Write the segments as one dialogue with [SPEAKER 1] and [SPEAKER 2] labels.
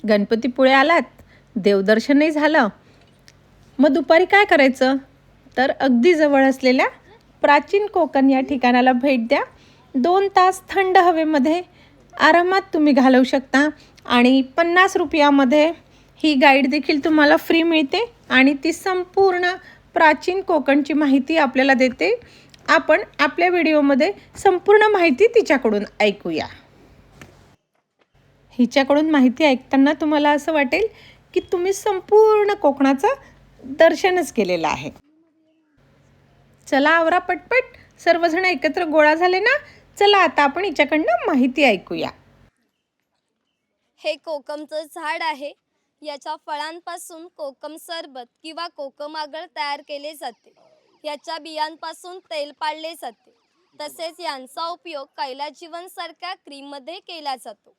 [SPEAKER 1] गणपतीपुळे आलात, देवदर्शनही झालं, मग दुपारी काय करायचं? तर अगदी जवळ असलेल्या प्राचीन कोकण या ठिकाणाला भेट द्या. 2 तास थंड हवेमध्ये आरामात तुम्ही घालवू शकता आणि 50 रुपयामध्ये ही गाईड देखील तुम्हाला फ्री मिळते आणि ती संपूर्ण प्राचीन कोकणची माहिती आपल्याला देते. आपण आपल्या व्हिडिओमध्ये संपूर्ण माहिती तिच्याकडून ऐकूया. हिच्याकडून माहिती ऐकताना तुम्हाला असं वाटेल की तुम्ही संपूर्ण कोकणाचं दर्शनच केलेलं आहे. चला आवरा पटपट, सर्वजण एकत्र गोळा झाले ना. चला आता आपण हिच्याकडनं माहिती ऐकूया.
[SPEAKER 2] हे कोकमचं झाड आहे. याच्या फळांपासून कोकम सरबत किंवा कोकम आगळ तयार केले जाते. याच्या बियांपासून तेल पाडले जाते. तसेच यांचा उपयोग कैलाजीवन सारख्या क्रीममध्ये केला जातो.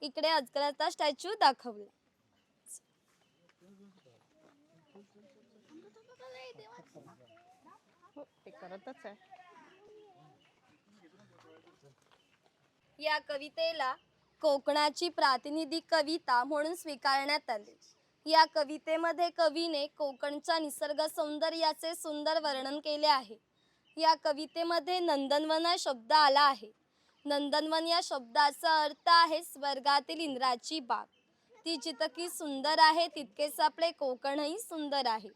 [SPEAKER 2] इकडे अजगराचा स्टॅच्यू दाखवला. या कवितेला कोकणाची प्रातिनिधिक कविता म्हणून स्वीकारण्यात आले. या कवितेमध्ये कवीने कोकणच्या निसर्ग सौंदर्याचे सुंदर वर्णन केले आहे. या कवितेमध्ये नंदनवन हा शब्द आला आहे. नंदनवन या शब्दाचा अर्थ आहे स्वर्गातील इंद्राची बाग. ती जितकी सुंदर आहे तितकेच आपले कोकणही सुंदर आहे.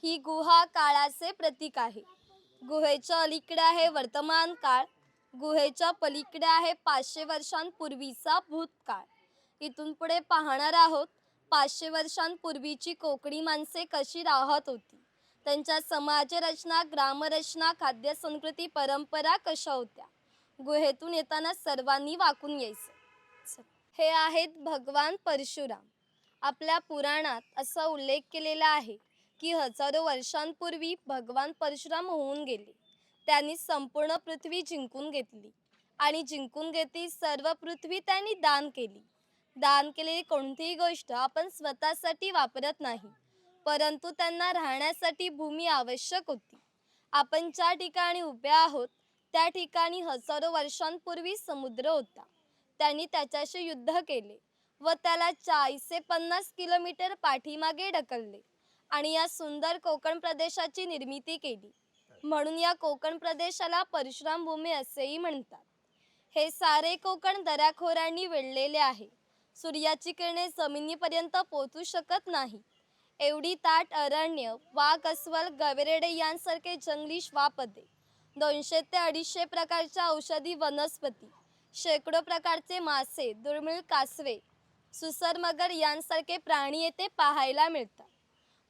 [SPEAKER 2] ही गुहा काळाचे प्रतीक आहे. गुहेच्या अलीकडे आहे वर्तमान काळ, गुहेच्या पलीकडे आहे 500 वर्षांपूर्वीचा भूतकाळ. इथून पुढे पाहणार आहोत 500 वर्षांपूर्वीची कोकणी माणसे कशी राहत होती, त्यांच्या समाजरचना, ग्रामरचना, खाद्य संस्कृती, परंपरा कशा होत्या. गुहेतून येताना सर्वांनी वाकून यायचं. हे आहेत भगवान परशुराम. आपल्या पुराणात असा उल्लेख केलेला आहे की हजारो वर्षांपूर्वी भगवान परशुराम होऊन गेले. त्यांनी संपूर्ण पृथ्वी जिंकून घेतली आणि जिंकून घेतली सर्व पृथ्वी त्यांनी दान केली. दान केलेली कोणतीही गोष्ट आपण स्वतःसाठी वापरत नाही, परंतु त्यांना राहण्यासाठी भूमी आवश्यक होती. आपण ज्या ठिकाणी उभे आहोत त्या ठिकाणी हजारो वर्षांपूर्वी समुद्र होता. त्यांनी त्याच्याशी युद्ध केले व त्याला 40 ते 50 किलोमीटर पाठीमागे ढकलले आणि या सुंदर कोकण प्रदेशाची निर्मिती केली. म्हणून या कोकण प्रदेशाला परशुराम भूमी असेही म्हणतात. हे सारे कोकण दऱ्याखोऱ्यांनी वेढलेले आहे. सूर्याची किरणे जमिनीपर्यंत पोहोचू शकत नाही. एवढी दाट अरण्य, वाघ, अस्वल, गवेरेडे यांसारखे जंगली श्वापदे, 200 ते 250 प्रकारच्या औषधी वनस्पती, शेकडो प्रकारचे मासे, दुर्मिळ कासवे, सुसर, मगर यांसारखे प्राणी येथे पाहायला मिळतात.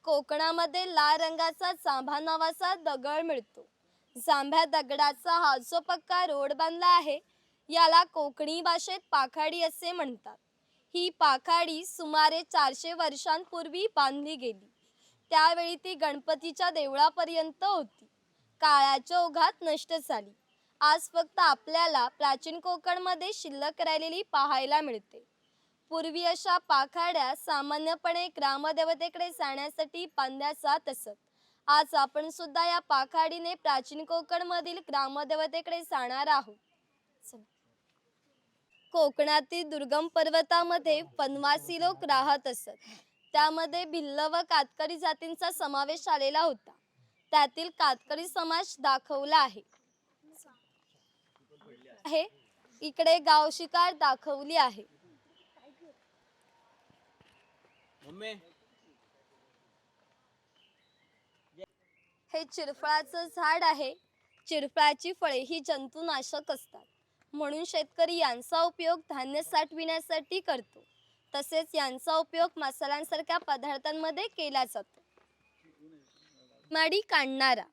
[SPEAKER 2] कोकणामध्ये लाल रंगाचा जांभा नावाचा दगड मिळतो. जांभ्या दगडाचा हा जो पक्का रोड बांधला आहे याला कोकणी भाषेत पाखाडी असे म्हणतात. ही पाखाडी सुमारे 400 वर्षांपूर्वी बांधली गेली. त्यावेळी ती गणपतीच्या देवळापर्यंत होती. काळाच्या ओघात नष्ट झाली. आज फक्त आपल्याला प्राचीन कोकणमध्ये शिल्लक राहिलेली पाहायला मिळते. पूर्वी अशा पाखाड्या सामान्यपणे ग्रामदेवतेकडे जाण्यासाठी बांधल्या जात असत. आज आपण सुद्धा या पाखाडीने प्राचीन कोकणमधील ग्रामदेवतेकडे जाणार आहोत. कोकणातील दुर्गम पर्वतामध्ये वनवासी लोक राहत असत. त्यामध्ये भिल्ल व कातकरी जातींचा समावेश आलेला होता. त्यातील कातकरी समाज दाखवला आहे. इकडे गाव शिकार दाखवली आहे. हे चिरफळाचं झाड आहे. चिरफळाची फळे ही जंतुनाशक असतात, म्हणून शेतकरी यांचा उपयोग धान्य साठविण्यासाठी करतो. तसेच यांचा उपयोग मसाल्यांसारख्या पदार्थांमध्ये केला जातो. माडी काढणारा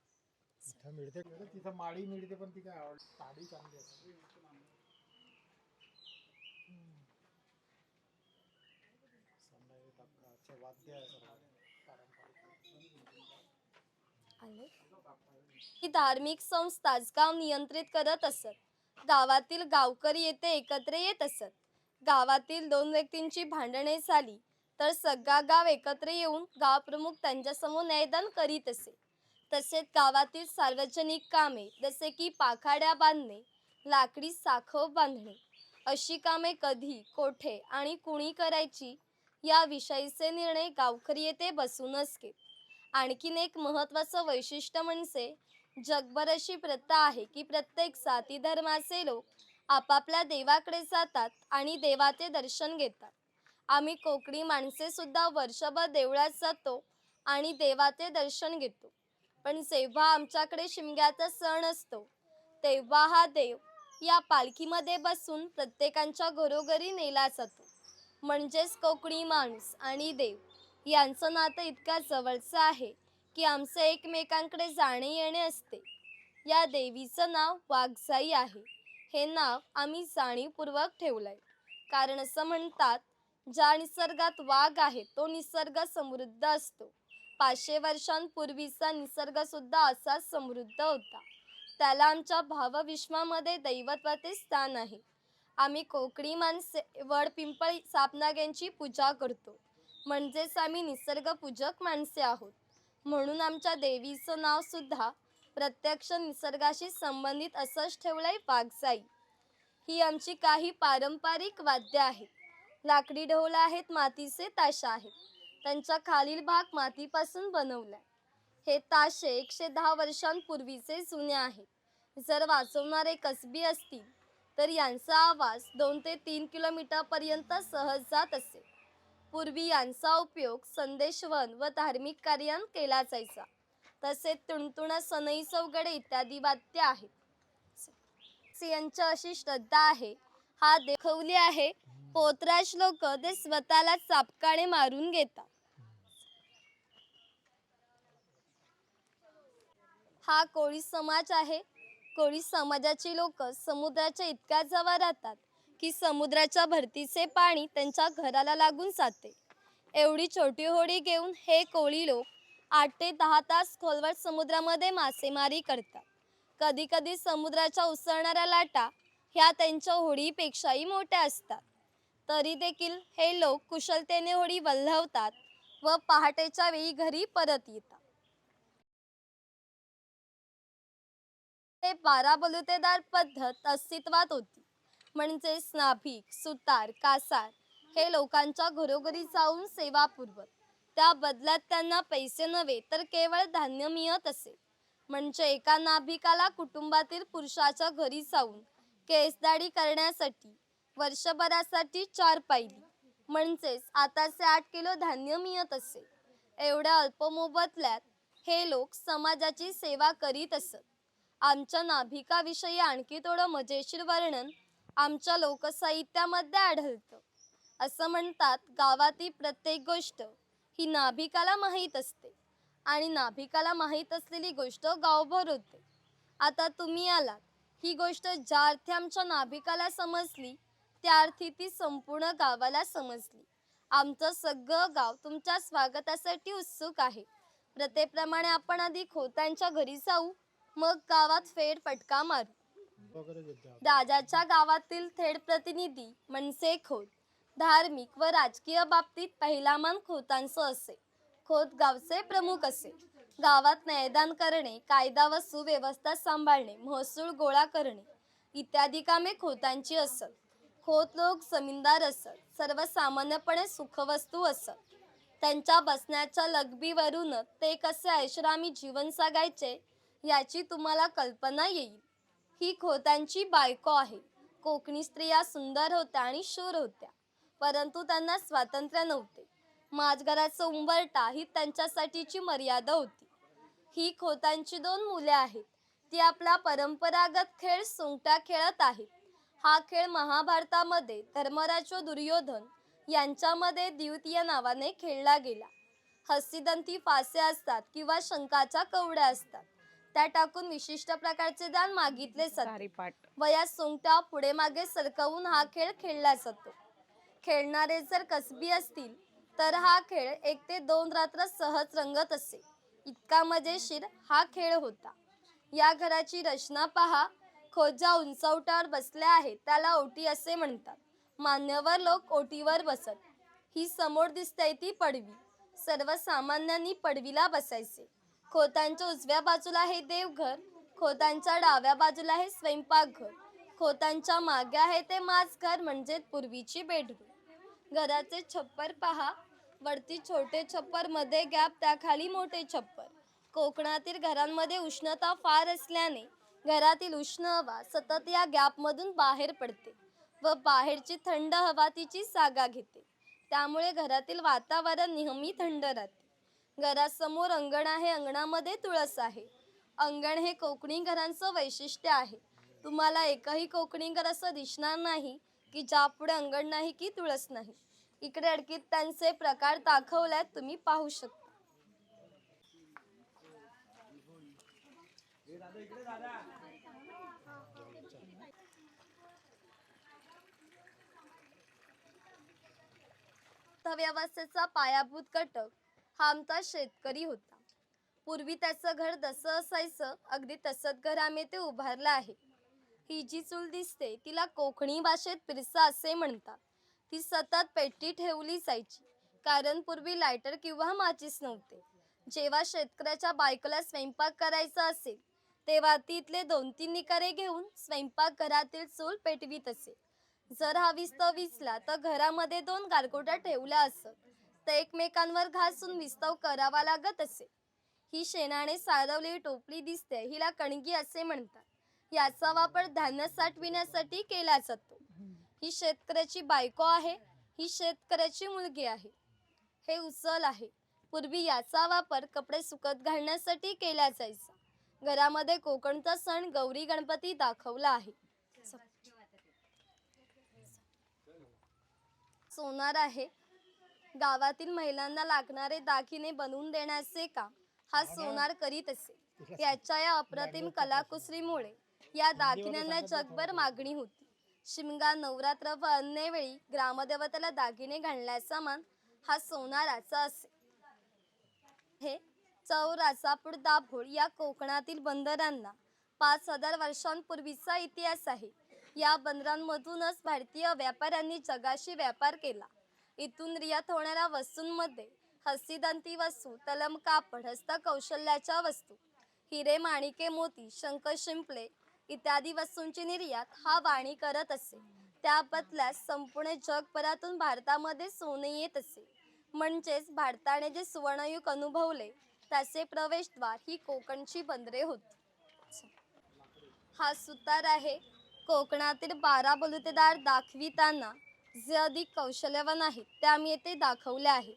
[SPEAKER 2] ही धार्मिक संस्था गाव नियंत्रित करत असत. गावातील गावकरी येथे एकत्र येत असत. गावातील 2 व्यक्तींची भांडणे झाली तर सगळा गाव एकत्र येऊन गावप्रमुख त्यांच्यासमोर न्यायदान करीत असे. तसेच गावातील सार्वजनिक कामे जसे की पाखाड्या बांधणे, लाकडी साखव बांधणे, अशी कामे कधी, कोठे आणि कुणी करायची याविषयीचे निर्णय गावकरी येथे बसूनच घेत. आणखीन एक महत्त्वाचं वैशिष्ट्य म्हणजे जगभर अशी प्रथा आहे की प्रत्येक जाती धर्माचे लोक आपापल्या देवाकडे जातात आणि देवाचे दर्शन घेतात. आम्ही कोकणी माणसे सुद्धा वर्षभर देवळात जातो आणि देवाचे दर्शन घेतो. पण जेव्हा आमच्याकडे शिमग्याचा सण असतो तेव्हा हा देव या पालखीमध्ये बसून प्रत्येकांच्या घरोघरी नेला जातो. म्हणजेच कोकणी माणूस आणि देव यांचं नातं इतक्या जवळचं आहे की आमचं एकमेकांकडे जाणे येणे असते. या देवीचं नाव वाघजाई आहे. हे नाव आम्ही जाणीवपूर्वक ठेवलंय, कारण असं म्हणतात ज्या निसर्गात वाघ आहे तो निसर्ग समृद्ध असतो. 500 वर्षांपूर्वीचा निसर्ग सुद्धा असाच समृद्ध होता. त्याला आमच्या भावविश्वामध्ये दैवत्वाचे स्थान आहे. आम्ही कोकणी माणसे वड पिंपळ सापनाग्यांची पूजा करतो, म्हणजेच आम्ही निसर्गपूजक माणसे आहोत. म्हणून आमच्या देवीचं नाव सुद्धा प्रत्यक्ष निसर्गाशी संबंधित असंच ठेवलंय, वाघजाई. ही आमची काही पारंपरिक वाद्य आहेत. लाकडी ढोल आहेत, मातीचे ताशे आहेत. त्यांचा खालील भाग मातीपासून बनवलाय. हे ताशे 110 वर्षांपूर्वीचे जुने आहेत. जर वाजवणारे कसबी असतील तर यांचा आवाज 2 ते 3 किलोमीटरपर्यंत सहज जात असे. पूर्वी यांचा उपयोग संदेशवहन व धार्मिक कार्यात केला जायचा. तसेच तुणतुण, सनई, चौघडे इत्यादी वाद्य आहेत. यांची अशी श्रद्धा आहे, हा देखवली आहे. पोतराज लोक ते स्वतःला चापकाने मारून घेतात. हा कोळी समाज आहे. कोळी समाजाची लोक समुद्राच्या इतक्या जवळ राहतात की समुद्राच्या भरतीचे पाणी त्यांच्या घराला लागून जाते. एवढी छोटी होडी घेऊन हे कोळी लोक 8 ते 10 तास खोलवर समुद्रामध्ये मासेमारी करतात. कधी कधी समुद्राच्या उसळणाऱ्या लाटा ह्या त्यांच्या होडीपेक्षाही मोठ्या असतात. तरी देखील हे लोक कुशलतेने होडी वल्हवतात व पहाटेच्या वेळी घरी परत येतात. हे 12 बलुतेदार पद्धत अस्तित्वात होती. म्हणजेच नाभिक, सुतार, कासार हे लोकांच्या घरोघरी जाऊन सेवा पुरवत. त्या बदल्यात त्यांना पैसे नव्हे तर केवळ धान्य मिळत असे. म्हणजे एका नाभिकाला कुटुंबातील पुरुषाच्या घरी जाऊन केसदाढी करण्यासाठी वर्षभरासाठी 4 पायली म्हणजेच आताचे 8 किलो धान्य मिळत असे. एवढ्या अल्प मोबदल्यात हे लोक समाजाची सेवा करीत असत. आमच्या नाभिकाविषयी आणखी थोडं मजेशीर वर्णन आमच्या लोकसाहित्यामध्ये आढळतं. असं म्हणतात, गावातील प्रत्येक गोष्ट ही नाभिकाला माहीत असते आणि नाभिकाला माहीत असलेली गोष्ट गावभर होते. आता तुम्ही आलात, ही गोष्ट ज्या अर्थी आमच्या नाभिकाला समजली त्या अर्थी ती संपूर्ण गावाला समजली. आमचं सगळं गाव तुमच्या स्वागतासाठी उत्सुक आहे. प्रथेप्रमाणे आपण आधी खोतांच्या घरी जाऊ, मग गावात फेरफटका मारू. राजाच्या गावातील थेट प्रतिनिधी म्हणजे खोत. धार्मिक व राजकीय बाबतीत पहिला मान खोतांचं असे. खोत गावचे प्रमुख असे. गावात न्यायदान करणे, कायदा व सुव्यवस्था सांभाळणे, महसूल गोळा करणे इत्यादी कामे खोतांची असत. खोत लोक जमीनदार असत. सर्वसामान्यपणे सुखवस्तू असत. त्यांच्या बसण्याच्या लगबीवरून ते कसे ऐषारामी जीवन जगायचे याची तुम्हाला कल्पना येईल. ही खोतांची बायको आहे. कोकणी स्त्रिया सुंदर होत्या आणि शूर होत्या, परंतु त्यांना स्वातंत्र्य नव्हते. माजघराचा उंबरठा ही त्यांच्यासाठीची मर्यादा होती. ही खोतांची 2 मुले आहेत. ती आपला परंपरागत खेळ सोंगट्या खेळत आहेत. हा खेळ महाभारतामध्ये धर्मराज व दुर्योधन यांच्यामध्ये द्वितीय नावाने खेळला गेला. हस्तिदंती फासे असतात किंवा शंखाच्या कवड्या असतात. त्या टाकून विशिष्ट प्रकारचे दान मागितले जाते. वयात सोंगट्या पुढे मागे सरकवून हा खेळ खेळला जातो. खेळणारे जर कसबी असतील तर हा खेळ 1 ते 2 रात्र सहज रंगत असे. इतका मजेशीर हा खेळ होता. या घराची रचना पहा. खोत ज्या उंचवट्यावर बसल्या आहेत त्याला ओटी असे म्हणतात. मान्यवर लोक ओटीवर बसत. ही समोर दिसते ती पडवी. सर्वसामान्यांनी पडवीला बसायचे. खोतांच्या उजव्या बाजूला हे देवघर, खोतांच्या डाव्या बाजूला हे स्वयंपाकघर. खोतांच्या मागे आहे ते माझ घर म्हणजे पूर्वीची बेडरूम. घराचे छप्पर पहा, वरती छोटे छप्पर, मध्ये गॅप, त्याखाली मोठे छप्पर. कोकणातील घरांमध्ये उष्णता फार असल्याने घरातील उष्ण हवा सतत या गॅपमधून बाहेर पडते व बाहेरची थंड हवा तिची जागा घेते. त्यामुळे घरातील वातावरण नेहमी थंड राहते. घरासमोर अंगण आहे, अंगणामध्ये तुळस आहे. अंगण हे कोकणी घरांचं वैशिष्ट्य आहे. तुम्हाला एकही कोकणी घर असं दिसणार नाही की ज्यापुढे अंगण नाही की तुळस नाही. इकडे अडकीत त्यांचे प्रकार दाखवल्यात, तुम्ही पाहू शकता. अर्थव्यवस्थेचा पायाभूत घटक हा आमचा शेतकरी होता. पूर्वी त्याचं घर जसं असायचं अगदी तसंच घर आम्ही ते उभारलं आहे. ही जी चूल दिसते तिला कोकणी भाषेत पिरसा असे म्हणतात. ती सतत पेटी ठेवली जायची कारण पूर्वी लायटर किंवा माचीस नव्हते. जेव्हा शेतकऱ्याच्या बायकोला स्वयंपाक करायचा असेल तेव्हा तिथले 2-3 निकारे घेऊन स्वयंपाक घरातील चूल पेटवीत असे. जर हा विस्तव विसला तर घरामध्ये 2 गारगोट्या ठेवल्या असत, तर एकमेकांवर घासून विस्तव करावा लागत असे. ही शेणाने सारवलेली टोपली दिसते, हिला कणगी असे म्हणतात. याचा वापर धान्य साठविण्यासाठी केला जातो. ही शेतकऱ्याची बायको आहे, ही शेतकऱ्याची मुलगी आहे. हे उचल आहे. पूर्वी याचा वापर कपडे सुकत घालण्यासाठी केला जायचा. घरामध्ये कोकणचा सण गौरी गणपती दाखवला आहे. सोनार आहे. गावातील महिलांना लागणारे दागिने बनवून देण्याचे काम हा सोनार करीत असे. याच्या या अप्रतिम कलाकुसरीमुळे या दागिन्यांना जगभर मागणी होती. शिमगा, नवरात्र व अन्य वेळी ग्रामदेवतेला दागिने घालण्याचा मान हा सोनाराचा असे. हे चौर, राजापूर, दाभोळ या कोकणातील बंदरांना 5000 वर्षांपूर्वीचा इतिहास आहे. या बंदरांमधूनच भारतीय व्यापाऱ्यांनी जगाशी व्यापार केला. इथून निर्यात होणाऱ्या वस्तूंमध्ये हस्तिदंती वस्तू, तलम कापड, हस्तकौशल्याच्या वस्तू, हिरे, माणिके, मोती, शंख, शिंपले इत्यादी वस्तूंची निर्यात हा वाणी करत असे. त्या बदल्यात संपूर्ण जगभरातून भारतामध्ये सोने येत असे. म्हणजेच भारताने जे सुवर्णयुग अनुभवले त्याचे प्रवेशद्वार ही कोकणची बंदरे होती. हा सुतार आहे. कोकणातील 12 बलुतेदार दाखविताना जे अधिक कौशल्यवान आहेत ते आम्ही येथे दाखवले आहे.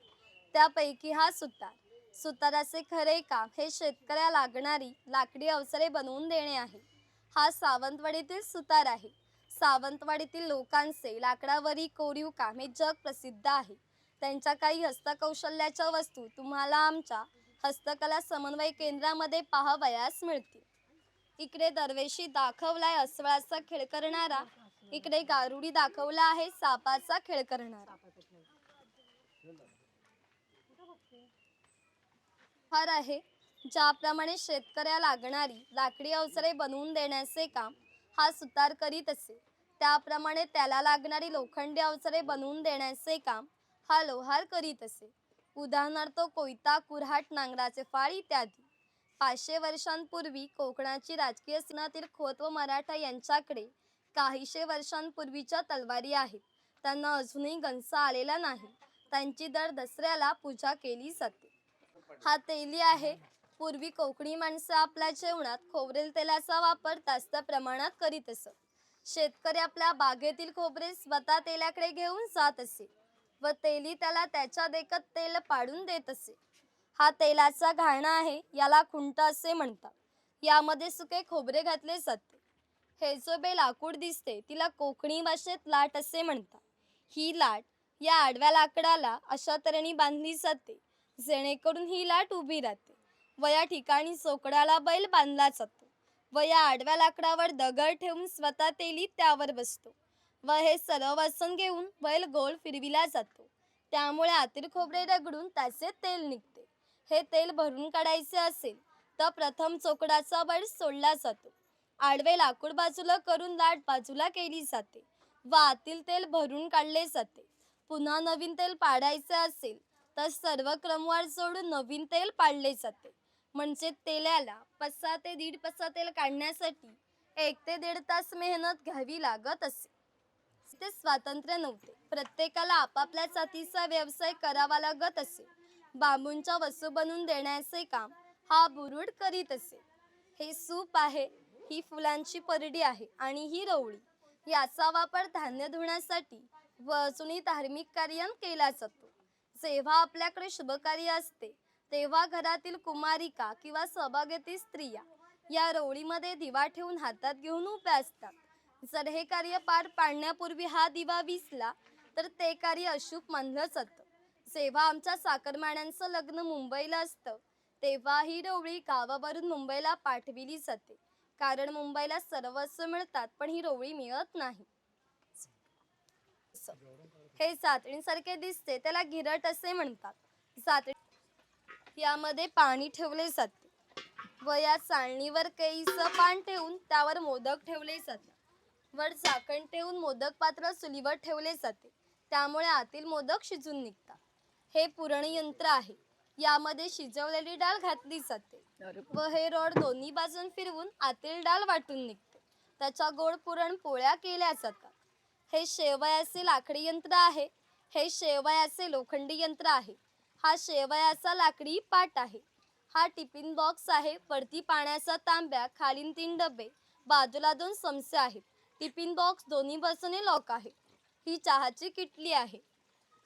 [SPEAKER 2] त्यापैकी हा सुतार. सुताराचे खरे काम हे शेतकऱ्याला लागणारी लाकडी अवजारे बनवून देणे आहे. हा सावंतवाडीतील सुतार आहे. सावंतवाडीतील लोकांचे लाकडावरील कोरीव काम हे जग प्रसिद्ध आहे. त्यांच्या काही हस्तकौशल्याच्या वस्तू तुम्हाला आमच्या हस्तकला समन्वय केंद्रामध्ये पाहावयास मिळतील. इकडे दरवेशी दाखवलाय अस्वलाचा खेळ करणारा. इकडे गारुडी दाखवला आहे सापाचा खेळ करणारा. फार आहे. ज्याप्रमाणे शेतकऱ्याला लागणारी लाकडी अवजारे बनवून देण्याचे काम हा सुतार करीत असे, त्याप्रमाणे त्याला लागणारी लोखंडी अवजारे बनवून देण्याचे काम हा लोहार करीत असे. उदाहरणार्थ कोयता, कुऱ्हाड, नांगराचे फाळ इत्यादी. 500 वर्षांपूर्वी कोकणाची राजकीय सीमातील खोत व मराठा यांच्याकडे काहीशे वर्षांपूर्वीच्या तलवारी आहेत. त्यांना अजूनही गंजा आलेला नाही. त्यांची दर दसऱ्याला पूजा केली जाते. हा तेली आहे. पूर्वी कोकणी माणसं आपल्या जेवणात खोबरेल तेलाचा वापर जास्त प्रमाणात करीत असत. शेतकरी आपल्या बागेतील खोबरे स्वतः तेलाकडे घेऊन जात असे व तेली त्याला त्याच्या देखत तेल पाडून देत असे. हा तेलाचा घाणा आहे. याला खुंट असे म्हणतात. यामध्ये सुके खोबरे घातले जाते. हे जो बे लाकूड दिसते तिला कोकणी भाषेत लाट असे म्हणतात. ही लाट या आडव्या लाकडाला अशा तऱ्हेने बांधली जाते जेणेकरून ही लाट उभी राहते व या ठिकाणी चोकडाला बैल बांधला जातो व या आडव्या लाकडावर दगड ठेवून स्वतः तेली त्यावर बसतो व हे सर्व वसन घेऊन बैल गोल फिरविला जातो. त्यामुळे आतील खोबरे रगडून त्याचे तेल निघते. हे तेल भरून काढायचे असेल तर प्रथम चोकडाचा बैल सोडला जातो. आडवे लाकूड बाजूला करून लाट बाजूला केली जाते व आतील तेल भरून काढले जाते. पुन्हा नवीन तेल पाडायचे असेल तर सर्व क्रमवार जोडून नवीन तेल पाडले जाते. म्हणजे तेलाला 5 ते 1.5 पसा तेल काढण्यासाठी 1 ते 1.5 तास मेहनत घ्यावी लागत असे. ते स्वातंत्र्य नव्हते. प्रत्येकाला आपापल्या जातीचा व्यवसाय करावा लागत असे. बांबूंच्या वस्तू बनवून देण्याचे काम हा बुरुड करीत असे. हे सूप आहे, ही फुलांची परडी आहे आणि ही रवळी. याचा वापर धान्य धुण्यासाठी व अजूनही धार्मिक कार्यात केला जातो. जेव्हा आपल्याकडे शुभकार्य असते तेव्हा घरातील कुमारिका किंवा सहभागातील स्त्रिया या रवळीमध्ये दिवा ठेवून हातात घेऊन उभ्या असतात. जर हे कार्य पार पाडण्यापूर्वी हा दिवा विझला तर ते कार्य अशुभ मानलं जातं. जेव्हा आमच्या साखरमाण्यांचं लग्न मुंबईला असतं तेव्हा ही रवळी गावावरून मुंबईला पाठविली जाते. कारण मुंबईला सर्व वस्तू मिळतात पण ही रवळी मिळत नाही. हे जातणीसारखे दिसते त्याला गिरट असे म्हणतात. जातणी यामध्ये पाणी ठेवले जाते व या चाळणीवर केळीचं पान ठेवून त्यावर मोदक ठेवले जातात. वर झाकण ठेवून मोदक पात्र चुलीवर ठेवले जाते, त्यामुळे आतील मोदक शिजून निघतात. हे पुरण यंत्र आहे. यामध्ये शिजवलेली डाळ घातली जाते व हे रॉड दोन्ही बाजून फिरवून आतील डाळ वाटून निघते. त्याच्या गोड पुरण पोळ्या केल्या जातात. हे शेवयाचे लाकडी यंत्र आहे. हे शेवयाचे लोखंडी यंत्र आहे. हा शेवयाचा लाकडी पाट आहे. हा टिफिन बॉक्स आहे. वरती पाण्याचा तांब्या, खालील 3 डबे, बाजूला 2 चमचे आहेत. टिफिन बॉक्स दोन्ही बाजूने लॉक आहे. ही चहाची किटली आहे.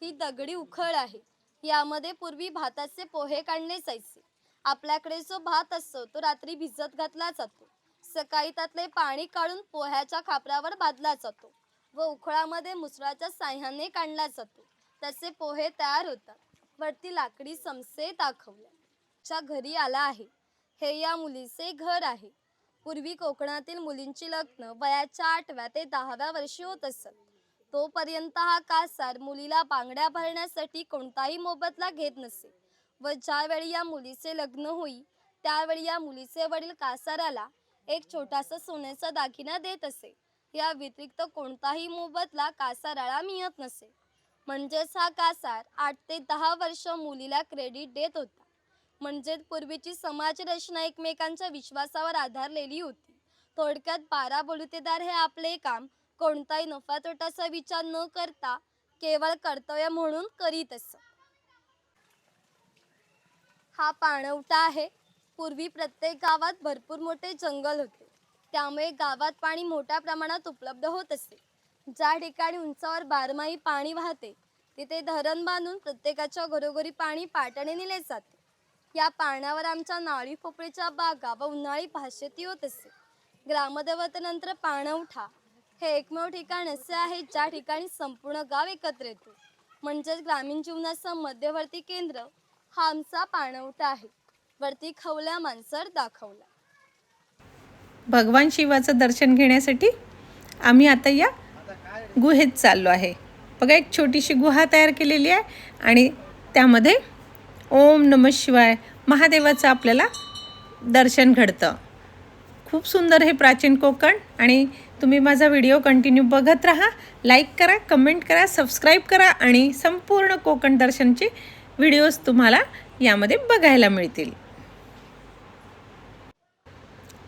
[SPEAKER 2] ही दगडी उखळ आहे. यामध्ये पूर्वी भाताचे पोहे काढले जायचे. आपल्याकडे जो भात असतो तो रात्री भिजत घातला जातो. सकाळी त्यातले पाणी काढून पोह्याच्या खापरावर बांधला जातो व उखळामध्ये मुसळाच्या साह्याने काढला जातो. त्याचे पोहे तयार होतात. वरती लाकडी चमचे दाखवल्या घरी आला आहे. हे या मुलीचे घर आहे. पूर्वी कोकणातील मुलींची लग्न वयाच्या 8व्या ते 10व्या वर्षी होत असत. तोपर्यंत हा कासार मुलीला बांगड्या भरण्यासाठी कोणताही मोबदला घेत नसे व ज्यावेळी या मुलीचे लग्न होई त्यावेळी या मुलीचे वडील कासाराला एक छोटासा सोन्याचा दागिना देत असे. या व्यतिरिक्त कोणताही मोबदला कासाराला मिळत नसे. म्हणजेच हा कासार 8 ते 10 वर्ष मुलीला क्रेडिट देत होता. म्हणजे पूर्वीची समाज रचना एकमेकांच्या विश्वासावर आधारलेली होती. थोडक्यात 12 बलुतेदार हे आपले काम कोणताही नफा तोटाचा विचार न करता केवळ कर्तव्य म्हणून करीत असत. हा पाणवठा आहे. पूर्वी प्रत्येक गावात भरपूर मोठे जंगल होते, त्यामुळे गावात पाणी मोठ्या प्रमाणात उपलब्ध होत असे. ज्या ठिकाणी उंचावर बारमाही पाणी वाहते तिथे धरण बांधून प्रत्येकाच्या घरोघरी पाणी पाटाने नेले जाते. या पाण्यावर आमच्या नाळी पोपळीच्या बागा व उन्हाळी भाषेती होत असे. ग्रामदेवतेनंतर पाणवठा हे एकमेव ठिकाण असे आहे ज्या ठिकाणी संपूर्ण गाव एकत्र येतो. म्हणजेच ग्रामीण जीवनाचं मध्यवर्ती केंद्र हा आमचा पाणवठा आहे. वरती खवल्या मांजर दाखवला.
[SPEAKER 1] भगवान शिवाचं दर्शन घेण्यासाठी आम्ही आता या गुहेत चाललो आहे. बघा, एक छोटीशी गुहा तयार केलेली आहे आणि त्यामध्ये ओम नमः शिवाय महादेवाचं आपल्याला दर्शन घडतं. खूप सुंदर हे प्राचीन कोकण. आणि तुम्ही माझा व्हिडिओ कंटिन्यू बघत राहा. लाईक करा, कमेंट करा, सबस्क्राईब करा आणि संपूर्ण कोकण दर्शनचे व्हिडिओज तुम्हाला यामध्ये बघायला मिळतील.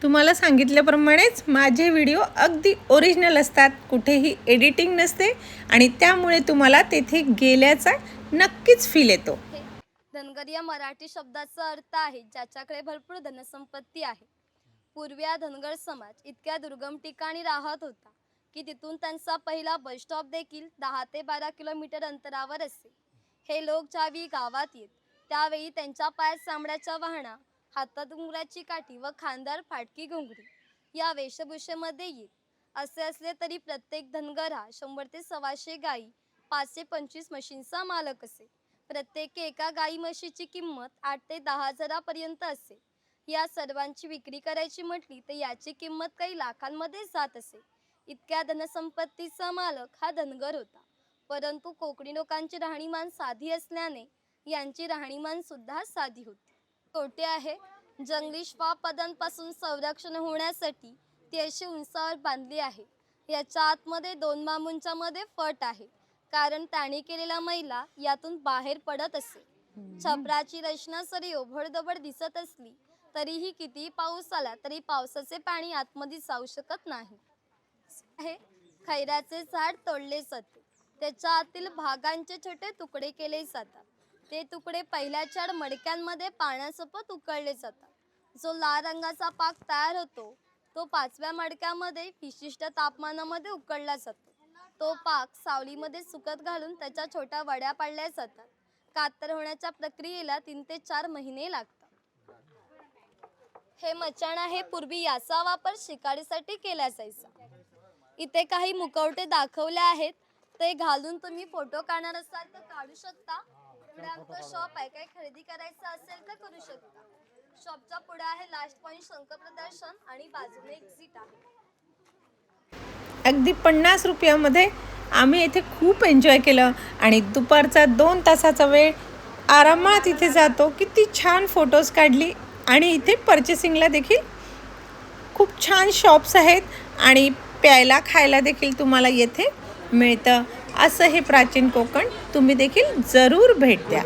[SPEAKER 1] तुम्हाला सांगितल्याप्रमाणेच माझे व्हिडिओ अगदी ओरिजिनल असतात. कुठेही एडिटिंग नसते आणि त्यामुळे तुम्हाला तेथे गेल्याचा नक्कीच फील येतो.
[SPEAKER 2] धनगर या मराठी शब्दाचा अर्थ आहे ज्याच्याकडे भरपूर धनसंपत्ती आहे. पूर्वी हा धनगर समाज इतक्या दुर्गम ठिकाणी राहत होता की तिथून त्यांचा पहिला बस स्टॉप देखील 10 ते 12 किलोमीटर अंतरावर असे. हे लोक ज्यावेळी गावात येत त्यावेळी त्यांच्या पायात चामड्याच्या वाहना, हातात घुंगराची काठी व खांद्यावर फाटकी घुंगरी या वेशभूषेमध्ये येत. असे असले तरी प्रत्येक धनगर हा 100 ते 125 गायी, 5 ते 25 म्हशींचा मालक असे. प्रत्येक एका गाई म्हशीची किंमत 8 ते 10 हजारापर्यंत असे. या सर्वांची विक्री करायची म्हटली तर याची किंमत काही लाखांमध्ये जात असे. इतक्या धनसंपत्तीचा मालक हा धनगर होता. परंतु कोकणी लोकांची राहणीमान साधी असल्याने यांची राहणीमान सुद्धा साधी होती. तोटे आहे. जंगली श्वापदांपासून संरक्षण होण्यासाठी ती अशी उंचावर बांधली आहे. याच्या आतमध्ये 2 बांबूंच्या मध्ये फट आहे, कारण त्याने केलेला मैला यातून बाहेर पडत असे. छपराची रचना जरी ओबडधोबड दिसत असली तरीही कितीही पाऊस आला तरी पावसाचे पाणी आतमध्ये जाऊ शकत नाही. हे खैराचे झाड तोडले जाते, त्याच्या आतील भागांचे छोटे तुकडे केले जातात. ते तुकडे पहिल्या 4 मडक्यांमध्ये पाण्यासोबत उकळले जातात. जो लाल रंगाचा पाक तयार होतो तो 5व्या मडक्यामध्ये विशिष्ट तापमानामध्ये उकळला जातो. तो पाक सावलीमध्ये सुकत घालून त्याच्या छोट्या वड्या पाडल्या जातात. कातर होण्याच्या प्रक्रियेला 3 ते 4 महिने लागतात. हे मचाण आहे, पूर्वी याचा वापर शिकारीसाठी केला जायचा. इथे काही मुखवटे दाखवले आहेत, ते घालून तुम्ही फोटो काढणार असाल तर काढू शकता. पुढे आमचं शॉप आहे, काही खरेदी करायचं असेल तर करू शकता. शॉपच्या पुढे आहे लास्ट पॉइंट शंकर प्रदर्शन आणि बाजूने एक्झिट आहे.
[SPEAKER 1] अगदी 50 रुपयामध्ये आम्ही इथे खूप एन्जॉय केलं आणि दुपारचा 2 तासाचा वेळ आरामात इथे जातो. किती छान फोटोज काढली आणि इथे पर्चेसिंगला देखील खूप छान शॉप्स आहेत आणि प्यायला खायला देखील तुम्हाला येथे मिळतं. असं हे प्राचीन कोकण तुम्ही देखील जरूर भेट द्या.